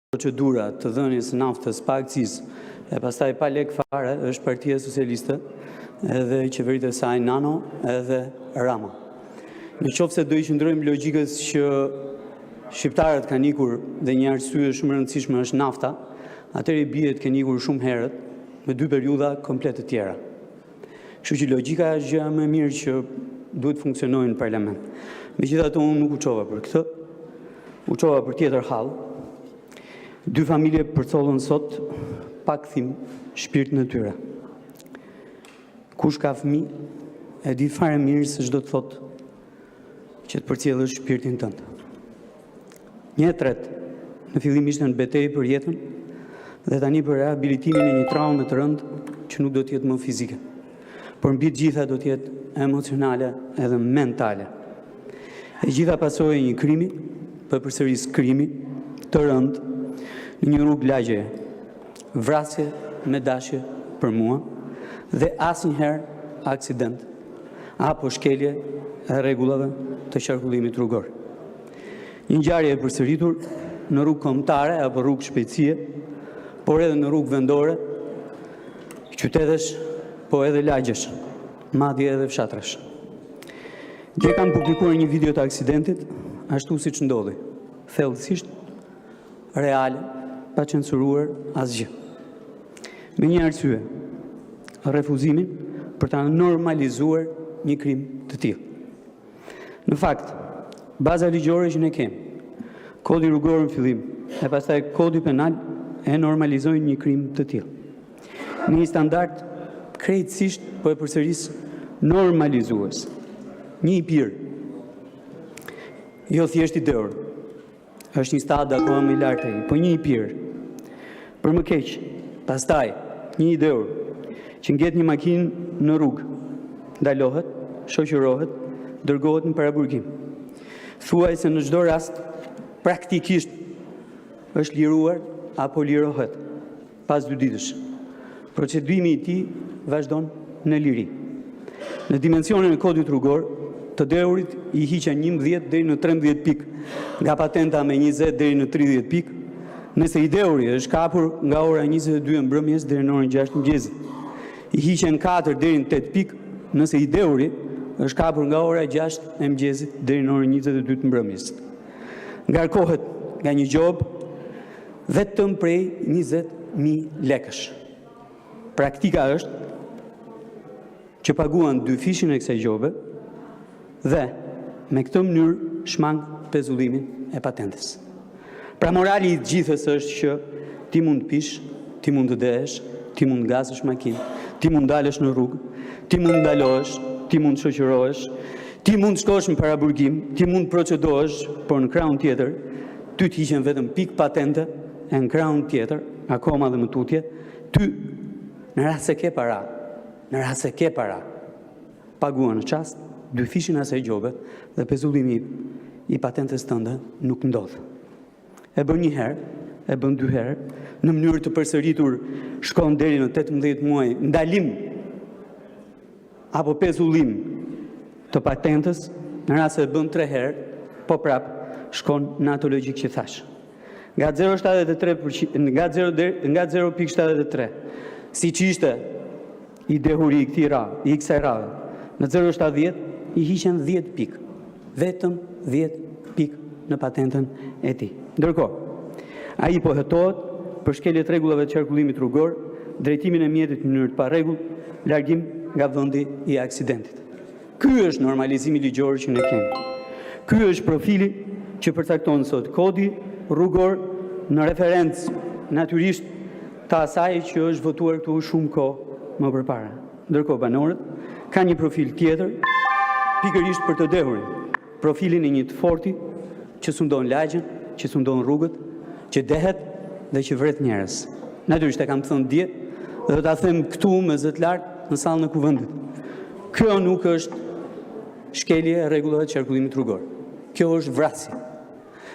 procedura të dhënies naftës pa akcizë e pastaj pa lek fare është Partia Socialiste edhe qeveritë e saj Nano edhe Rama. Në qoftë se do i qëndrojmë logjikës që shqiptarët kanë ikur dhe një arsye shumë e rëndësishme është nafta, atëherë i bie të kenë ikur shumë herët me 2 periudha komplet të tjera. Kështu që logjika është gjëja më e mirë që duhet funksionojë në parlament. Megjithatë unë nuk u çova për këtë, u çova për tjetër hall. 2 familje përcollën sot pa kthim shpirtin e tyre. Kush ka fëmijë e di fare mirë se ç'do të thotë që të përcjellësh shpirtin tënd. Një tretë në fillim ishte në betejë për jetën dhe tani për rehabilitimin e një traume të rëndë që nuk do të jetë më fizike, por mbi të gjitha do të jetë emocionale edhe mentale. E gjitha pasojë e një krimi, përsëris krimi të rëndë në një rrugë lagjeje, vrasje me dashje për mua dhe asnjëherë aksident apo shkelje e rregullave të qarkullimit rrugor. Një ngjarje e përsëritur në rrugë kombëtare apo rrugë shpejtësie, por edhe në rrugë vendore, qytetesh, po edhe lagjesh, madje edhe fshatrash. Dje kam publikuar një video të aksidentit, ashtu siç ndodhi, thellësisht, reale, pa censuruar asgjë. Me një arsye, refuzimin për ta normalizuar një krim të tillë. Në fakt, baza ligjore që ne kemi, kodi rrugor në fillim, e pastaj kodi penal e normalizojnë një krim të tillë. Në një standard krejtësisht po e përsëris normalizues. Një i pirë, jo thjesht i deur, është një stad akoma më i lartë ai, po një i pirë. Për më keq, pastaj një i deur që ngjet një makinë në rrugë, ndalohet, shoqërohet, dërgohet në paraburgim. Thuaj se në çdo rast praktikisht është liruar apo lirohet pas 2 ditësh. Procedimi i tij vazhdon në liri. Në dimensionin e kodit rrugor, të deurit i hiqen 11 deri në 13 pikë, nga patenta me 20 deri në 30 pikë, nëse i deuri është kapur nga ora 22 e mbrëmjes deri në orën 6 mëngjesit. I hiqen 4 deri në 8 pikë, nëse i deuri është kapur nga ora 6 e mëngjesit deri në orën 22 të mbrëmjes. Ngarkohet nga një gjobë vetëm prej 20.000 lekësh. Praktika është që paguan 2 fishin e kësaj gjobe dhe me këtë mënyrë shmang pezullimin e patentes. Pra morali i gjithës është që ti mund të pish, ti mund të dehesh, ti mund të gazësh makinë, ti mund dalësh në rrugë, ti mund ndalohesh, ti mund shoqërohesh, ti mund shkosh në paraburgim, ti mund procedohesh, por në krahun tjetër, ty të hiqen vetëm pikë patente, e në krahun tjetër, akoma dhe më tutje, ty në rast se ke para, paguan në çast 2 fishin asaj gjobe dhe pezullimi i patentes tënde nuk ndodh. E bën një herë, e bën 2 herë, në mënyrë të përsëritur shkon deri në 18 muaj ndalim apo pezullim të patentes, në rast se e bën 3 herë, po prap shkon në ato logjik që thash. Nga 0,73%, nga 0,73, siç ishte i dehuri i kësaj radhe, në 0,70 i hiqen 10 pikë, vetëm 10 pikë në patentën e tij. Ndërkohë, ai po hetohet për shkelje të rregullave të qarkullimit rrugor, drejtimin e mjetit në mënyrë të parregull, largim nga vendi i aksidentit. Ky është normalizimi ligjor që ne kemi. Ky është profili që përcakton sot kodi rrugor në referencë natyrisht të asaj që është votuar këtu shumë kohë më përpara. Ndërkohë banorët kanë një profil tjetër, pikërisht për të dehurin, profilin e një të forti që sundon lagjen, që sundon rrugët, që dehet dhe që vret njerëz. Natyrisht e kam thënë dje dhe do ta them këtu me zë të lartë në sallën e kuvendit. Kjo nuk është shkelje e rregullave të qarkullimit rrugor. Kjo është vrasje.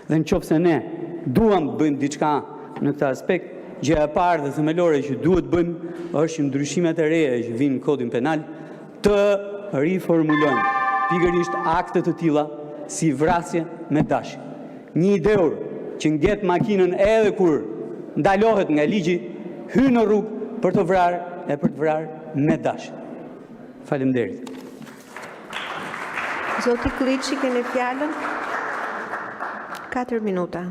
Dhe nëse ne duam të bëjmë diçka në këtë aspekt, gjëja e parë dhe themelore që duhet bëjmë është që ndryshimet e reja që vinë në kodin penal të riformulojnë pikërisht akte të tilla si vrasje me dashje. Një i deur që ngjet makinën edhe kur ndalohet nga ligji, hyn në rrugë për të vrarë e për të vrarë me dashje. Faleminderit. Zoti Klliçi, keni fjalën. 4 minuta.